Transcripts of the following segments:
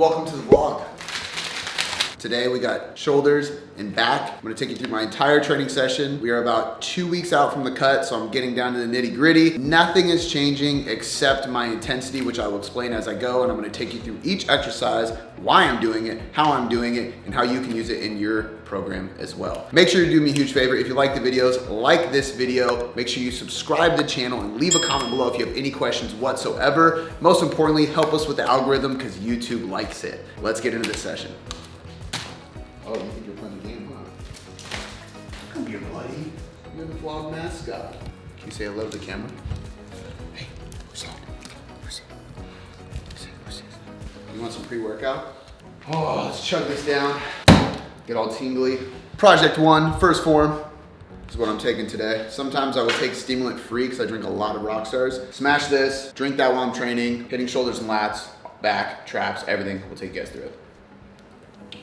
welcome to the vlog. Today we got shoulders and back. I'm gonna take you through my entire training session. We are about 2 weeks out from the cut, so I'm getting down to the nitty gritty. Nothing is changing except my intensity, which I will explain as I go, and I'm gonna take you through each exercise, why I'm doing it, how I'm doing it, and how you can use it in your program as well. Make sure you do me a huge favor. If you like the videos, like this video. Make sure you subscribe to the channel and leave a comment below if you have any questions whatsoever. Most importantly, help us with the algorithm because YouTube likes it. Let's get into this session. Oh, you think you're playing the game, huh? Come here, buddy. You're the vlog mascot. Can you say hello to the camera? Hey, who's up? Who's up? Who's this? You want some pre-workout? Oh, let's chug this down. Get all tingly. Project 1, first form. This is what I'm taking today. Sometimes I will take stimulant free because I drink a lot of Rockstars. Smash this, drink that while I'm training, hitting shoulders and lats, back, traps, everything. We'll take you guys through it.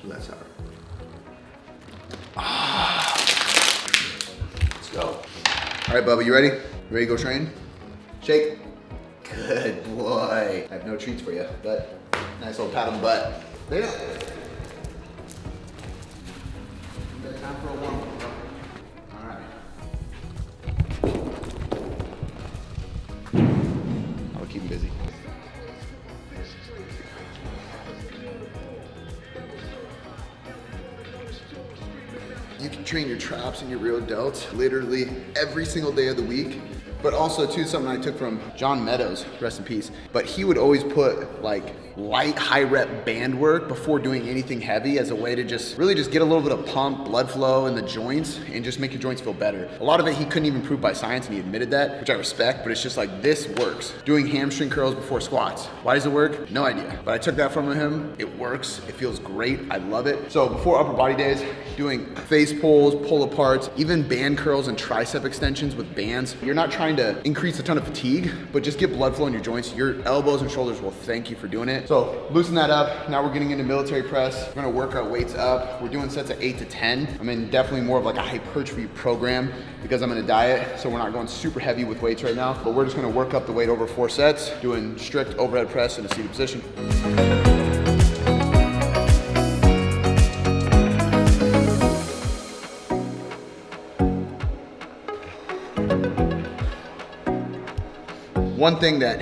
Let's have it. Let's go. All right, Bubba, you ready? You ready to go train? Shake. Good boy. I have no treats for you, but nice old pat on the butt. There. Time for a warm-up. All right. I'll keep him busy. You can train your traps and your rear delts literally every single day of the week. But also too, something I took from John Meadows, rest in peace. But he would always put like light, high rep band work before doing anything heavy as a way to really just get a little bit of pump, blood flow in the joints and just make your joints feel better. A lot of it he couldn't even prove by science and he admitted that, which I respect, but it's just like this works. Doing hamstring curls before squats. Why does it work? No idea. But I took that from him. It works. It feels great. I love it. So before upper body days, doing face pulls, pull aparts, even band curls and tricep extensions with bands. You're not trying to increase a ton of fatigue, but just get blood flow in your joints. Your elbows and shoulders will thank you for doing it. So loosen that up. Now we're getting into military press. We're gonna work our weights up. We're doing sets of 8 to 10. I'm in definitely more of like a hypertrophy program because I'm in a diet, so we're not going super heavy with weights right now, but we're just gonna work up the weight over 4 sets, doing strict overhead press in a seated position. One thing that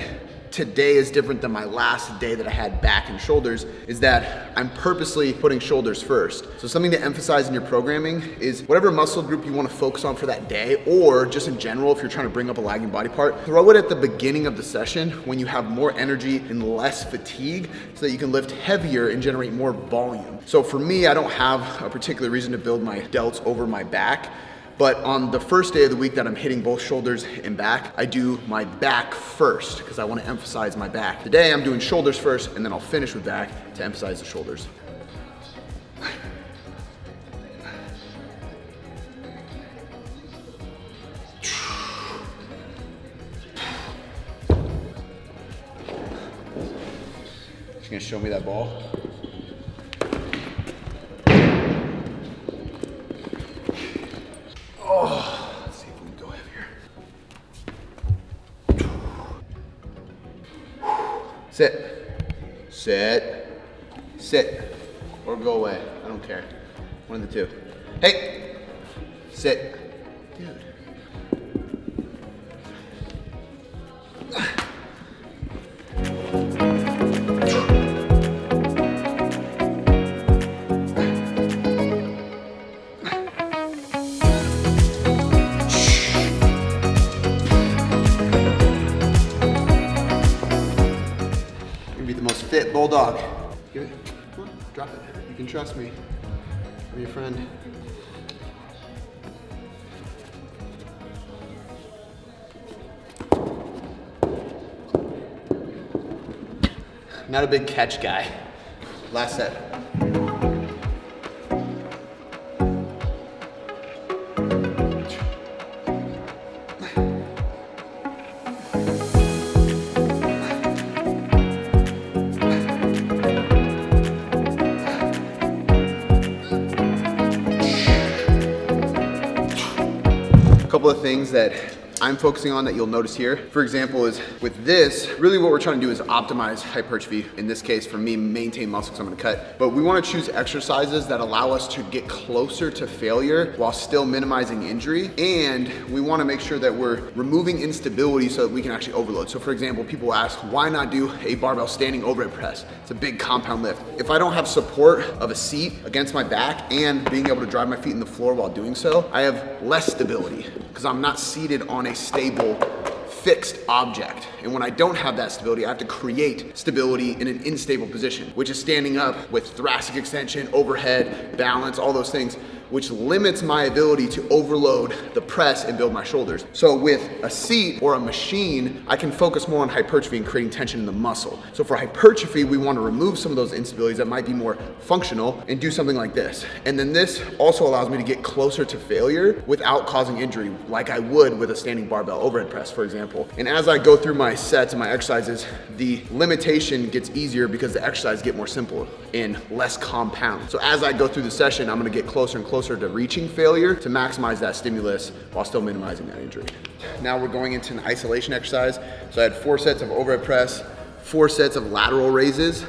today is different than my last day that I had back and shoulders is that I'm purposely putting shoulders first. So something to emphasize in your programming is whatever muscle group you want to focus on for that day, or just in general, if you're trying to bring up a lagging body part, throw it at the beginning of the session when you have more energy and less fatigue so that you can lift heavier and generate more volume. So for me, I don't have a particular reason to build my delts over my back. But on the first day of the week that I'm hitting both shoulders and back, I do my back first because I want to emphasize my back. Today I'm doing shoulders first and then I'll finish with back to emphasize the shoulders. Just gonna show me that ball. Oh, let's see if we can go heavier. Sit, sit, sit, or go away. I don't care. One of the two. Hey, sit. Dude. Fit bulldog. Give it. Come on, drop it. You can trust me. I'm your friend. Not a big catch guy. Last set. couple of things that I'm focusing on that you'll notice here, for example, is with this, really what we're trying to do is optimize hypertrophy. In this case, for me, maintain muscle because I'm gonna cut. But we wanna choose exercises that allow us to get closer to failure while still minimizing injury. And we wanna make sure that we're removing instability so that we can actually overload. So for example, people ask, why not do a barbell standing overhead press? It's a big compound lift. If I don't have support of a seat against my back and being able to drive my feet in the floor while doing so, I have less stability because I'm not seated on a stable, fixed object. And when I don't have that stability, I have to create stability in an unstable position, which is standing up with thoracic extension, overhead, balance, all those things, which limits my ability to overload the press and build my shoulders. So with a seat or a machine, I can focus more on hypertrophy and creating tension in the muscle. So for hypertrophy, we want to remove some of those instabilities that might be more functional and do something like this. And then this also allows me to get closer to failure without causing injury, like I would with a standing barbell overhead press, for example. And as I go through my sets and my exercises, the limitation gets easier because the exercises get more simple and less compound. So as I go through the session, I'm gonna get closer and closer to reaching failure to maximize that stimulus while still minimizing that injury. Now we're going into an isolation exercise. So I had 4 sets of overhead press, 4 sets of lateral raises,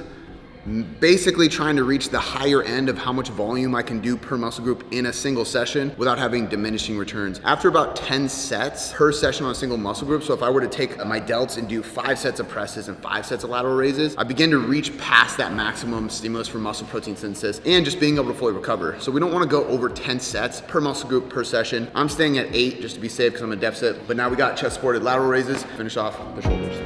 basically trying to reach the higher end of how much volume I can do per muscle group in a single session without having diminishing returns. After about 10 sets per session on a single muscle group, so if I were to take my delts and do 5 sets of presses and 5 sets of lateral raises, I begin to reach past that maximum stimulus for muscle protein synthesis and just being able to fully recover. So we don't want to go over 10 sets per muscle group per session. I'm staying at 8 just to be safe because I'm in a deficit, but now we got chest supported lateral raises, finish off the shoulders.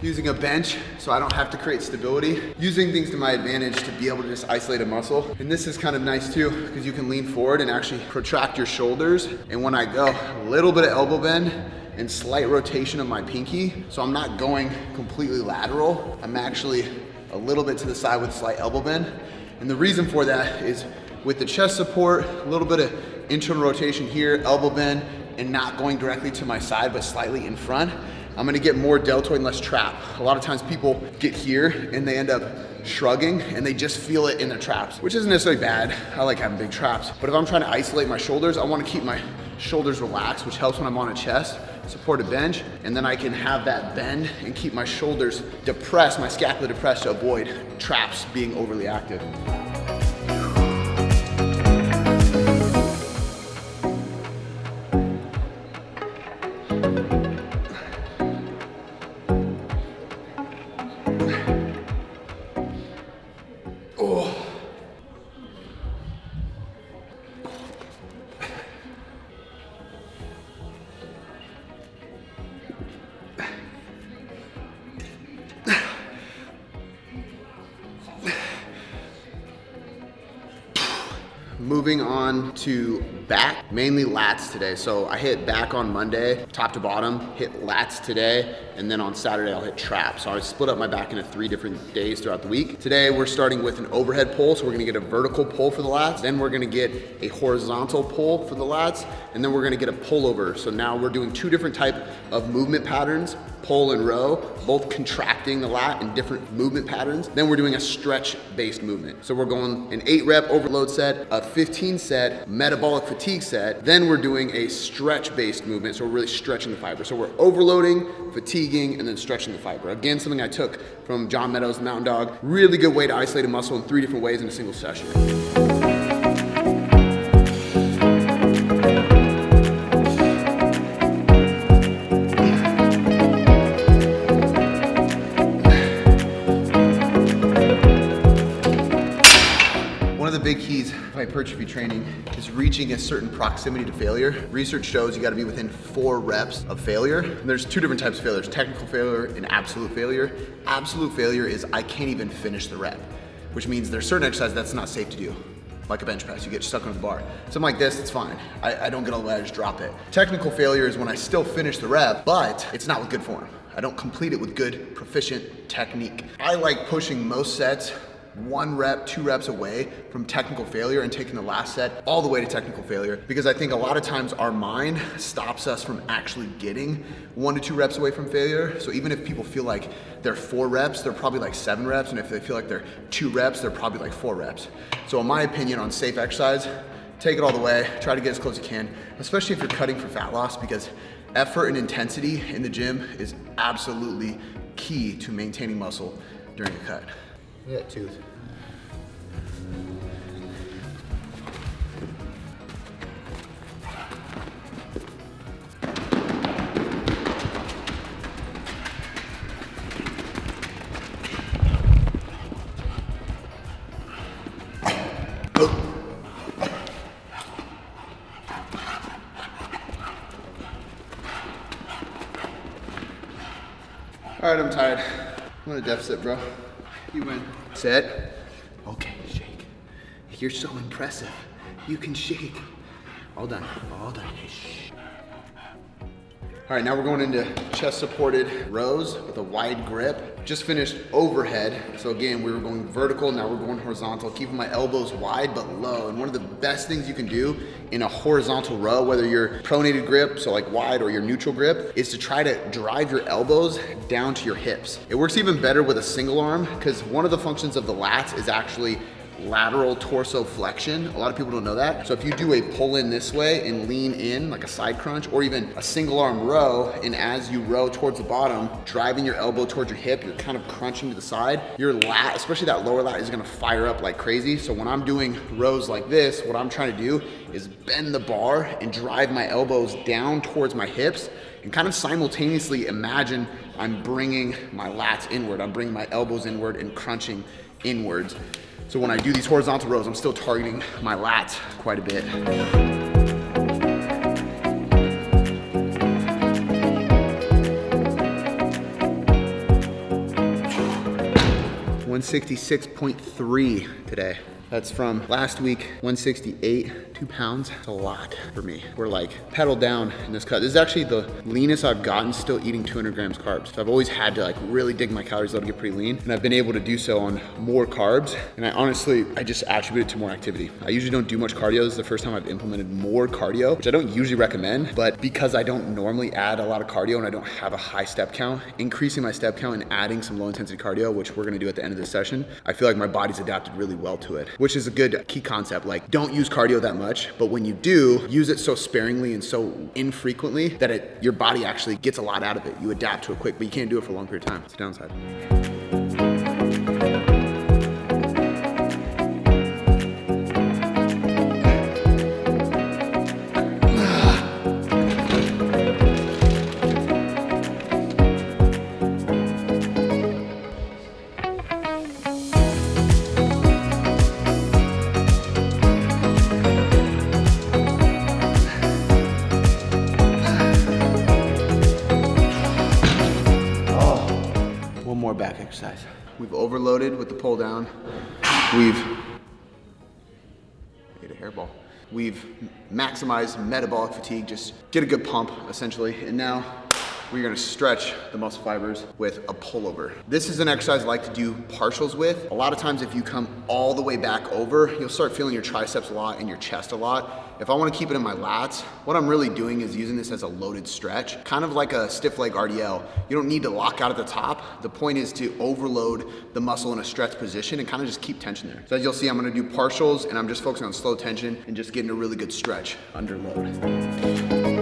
Using a bench so I don't have to create stability, using things to my advantage to be able to just isolate a muscle. And this is kind of nice too because you can lean forward and actually protract your shoulders. And when I go, a little bit of elbow bend and slight rotation of my pinky. So I'm not going completely lateral. I'm actually a little bit to the side with slight elbow bend. And the reason for that is with the chest support, a little bit of internal rotation here, elbow bend, and not going directly to my side, but slightly in front. I'm gonna get more deltoid and less trap. A lot of times people get here and they end up shrugging and they just feel it in their traps, which isn't necessarily bad. I like having big traps. But if I'm trying to isolate my shoulders, I wanna keep my shoulders relaxed, which helps when I'm on a chest, supported bench, and then I can have that bend and keep my shoulders depressed, my scapula depressed to avoid traps being overly active. Moving on to back, mainly lats today. So I hit back on Monday, top to bottom, hit lats today, and then on Saturday I'll hit traps. So I split up my back into 3 different days throughout the week. Today we're starting with an overhead pull, so we're gonna get a vertical pull for the lats, then we're gonna get a horizontal pull for the lats, and then we're gonna get a pullover. So now we're doing 2 different type of movement patterns, pull and row, both contracting the lat in different movement patterns. Then we're doing a stretch-based movement. So we're going an 8-rep overload set, a 15-set metabolic fatigue set. Then we're doing a stretch-based movement, so we're really stretching the fiber. So we're overloading, fatiguing, and then stretching the fiber. Again, something I took from John Meadows, Mountain Dog. Really good way to isolate a muscle in 3 different ways in a single session. Big keys of hypertrophy training is reaching a certain proximity to failure. Research shows you got to be within 4 reps of failure. And there's 2 different types of failures: technical failure and absolute failure. Absolute failure is I can't even finish the rep, which means there's certain exercises that's not safe to do, like a bench press. You get stuck on the bar. Something like this, it's fine. I don't get all the way, I just drop it. Technical failure is when I still finish the rep, but it's not with good form. I don't complete it with good, proficient technique. I like pushing most sets 1 rep, 2 reps away from technical failure and taking the last set all the way to technical failure, because I think a lot of times our mind stops us from actually getting 1 to 2 reps away from failure. So even if people feel like they're 4 reps, they're probably like 7 reps. And if they feel like they're 2 reps, they're probably like 4 reps. So in my opinion on safe exercise, take it all the way, try to get as close as you can, especially if you're cutting for fat loss, because effort and intensity in the gym is absolutely key to maintaining muscle during a cut. Look at that tooth. All right, I'm tired. I'm in a deficit, bro. You win. Set. Okay, shake. You're so impressive. You can shake. All done, all done. Shh. All right, now we're going into chest supported rows with a wide grip. Just finished overhead. So again, we were going vertical, now we're going horizontal, keeping my elbows wide but low. And one of the best things you can do in a horizontal row, whether you're pronated grip, so like wide, or your neutral grip, is to try to drive your elbows down to your hips. It works even better with a single arm, because one of the functions of the lats is actually lateral torso flexion. A lot of people don't know that. So if you do a pull in this way and lean in like a side crunch, or even a single arm row, and as you row towards the bottom, driving your elbow towards your hip, you're kind of crunching to the side, your lat, especially that lower lat, is gonna fire up like crazy. So when I'm doing rows like this, what I'm trying to do is bend the bar and drive my elbows down towards my hips, and kind of simultaneously imagine I'm bringing my lats inward, I'm bringing my elbows inward and crunching inwards. So when I do these horizontal rows, I'm still targeting my lats quite a bit. 166.3 today. That's from last week, 168, 2 pounds. It's a lot for me. We're like pedal down in this cut. This is actually the leanest I've gotten still eating 200 grams carbs. So I've always had to like really dig my calories low to get pretty lean. And I've been able to do so on more carbs. And I just attribute it to more activity. I usually don't do much cardio. This is the first time I've implemented more cardio, which I don't usually recommend, but because I don't normally add a lot of cardio and I don't have a high step count, increasing my step count and adding some low intensity cardio, which we're gonna do at the end of this session, I feel like my body's adapted really well to it, which is a good key concept. Like, don't use cardio that much, but when you do, use it so sparingly and so infrequently that your body actually gets a lot out of it. You adapt to it quick, but you can't do it for a long period of time. It's a downside. More back exercise. We've overloaded with the pull down. We've ate a hairball. We've maximized metabolic fatigue, just get a good pump essentially. And now we're gonna stretch the muscle fibers with a pullover. This is an exercise I like to do partials with. A lot of times if you come all the way back over, you'll start feeling your triceps a lot and your chest a lot. If I wanna keep it in my lats, what I'm really doing is using this as a loaded stretch, kind of like a stiff leg RDL. You don't need to lock out at the top. The point is to overload the muscle in a stretch position and kind of just keep tension there. So as you'll see, I'm gonna do partials and I'm just focusing on slow tension and just getting a really good stretch under load.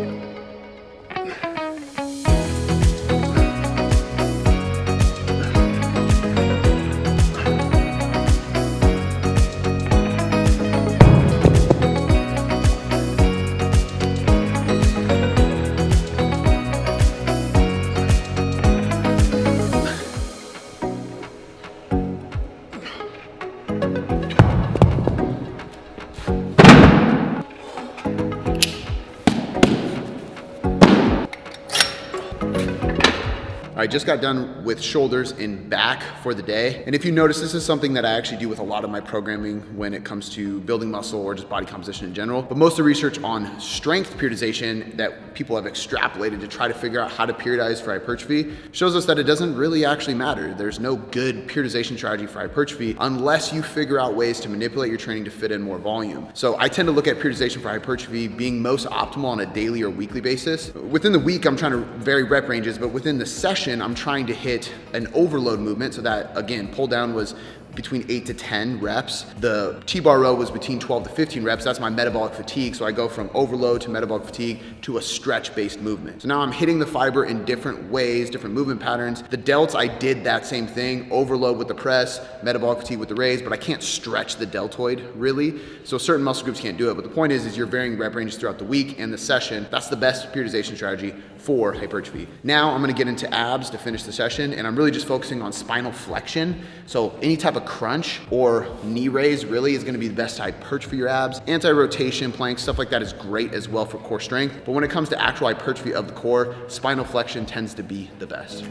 I just got done with shoulders and back for the day. And if you notice, this is something that I actually do with a lot of my programming when it comes to building muscle or just body composition in general. But most of the research on strength periodization that people have extrapolated to try to figure out how to periodize for hypertrophy shows us that it doesn't really actually matter. There's no good periodization strategy for hypertrophy unless you figure out ways to manipulate your training to fit in more volume. So I tend to look at periodization for hypertrophy being most optimal on a daily or weekly basis. Within the week, I'm trying to vary rep ranges, but within the session, I'm trying to hit an overload movement so that, again, pull down was between 8 to 10 reps. The T-bar row was between 12 to 15 reps. That's my metabolic fatigue. So I go from overload to metabolic fatigue to a stretch-based movement. So now I'm hitting the fiber in different ways, different movement patterns. The delts, I did that same thing, overload with the press, metabolic fatigue with the raise, but I can't stretch the deltoid really. So certain muscle groups can't do it. But the point is you're varying rep ranges throughout the week and the session. That's the best periodization strategy for hypertrophy. Now I'm gonna get into abs to finish the session, and I'm really just focusing on spinal flexion. So any type of crunch or knee raise really is gonna be the best to hypertrophy your abs. Anti-rotation planks, stuff like that is great as well for core strength. But when it comes to actual hypertrophy of the core, spinal flexion tends to be the best.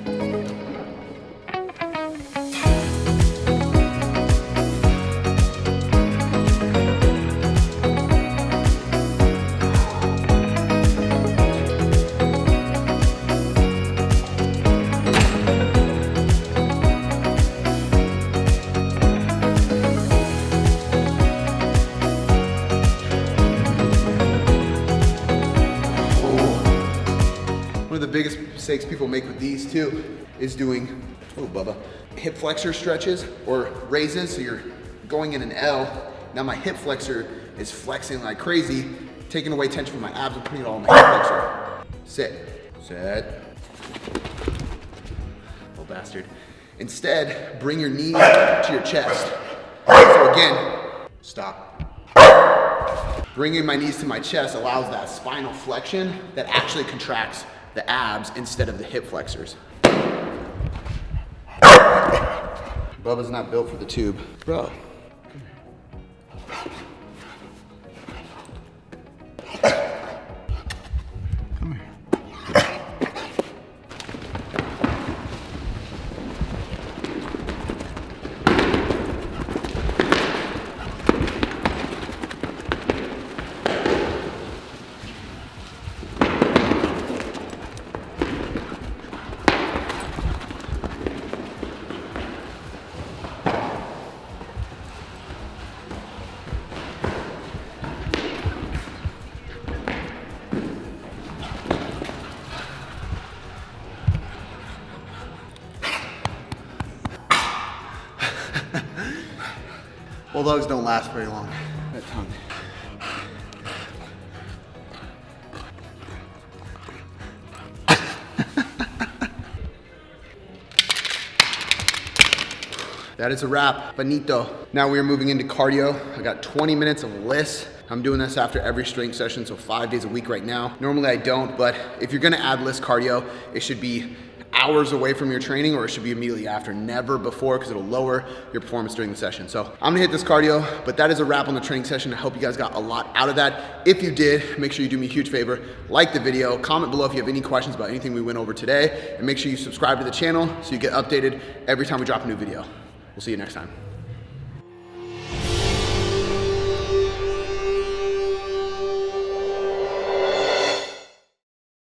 One of the biggest mistakes people make with these too is doing, hip flexor stretches or raises. So you're going in an L. Now my hip flexor is flexing like crazy, taking away tension from my abs and putting it all in my hip flexor. Sit, little bastard. Instead, bring your knees to your chest. So again, stop. Bringing my knees to my chest allows that spinal flexion that actually contracts the abs instead of the hip flexors. Bubba's not built for the tube. Bro. Come here. Bulldogs don't last very long. That tongue. That is a wrap, bonito. Now we are moving into cardio. I got 20 minutes of lifts. I'm doing this after every strength session, so 5 days a week right now. Normally I don't, but if you're gonna add list cardio, it should be hours away from your training, or it should be immediately after, never before, because it'll lower your performance during the session. So I'm gonna hit this cardio, but that is a wrap on the training session. I hope you guys got a lot out of that. If you did, make sure you do me a huge favor, like the video, comment below if you have any questions about anything we went over today, and make sure you subscribe to the channel so you get updated every time we drop a new video. We'll see you next time.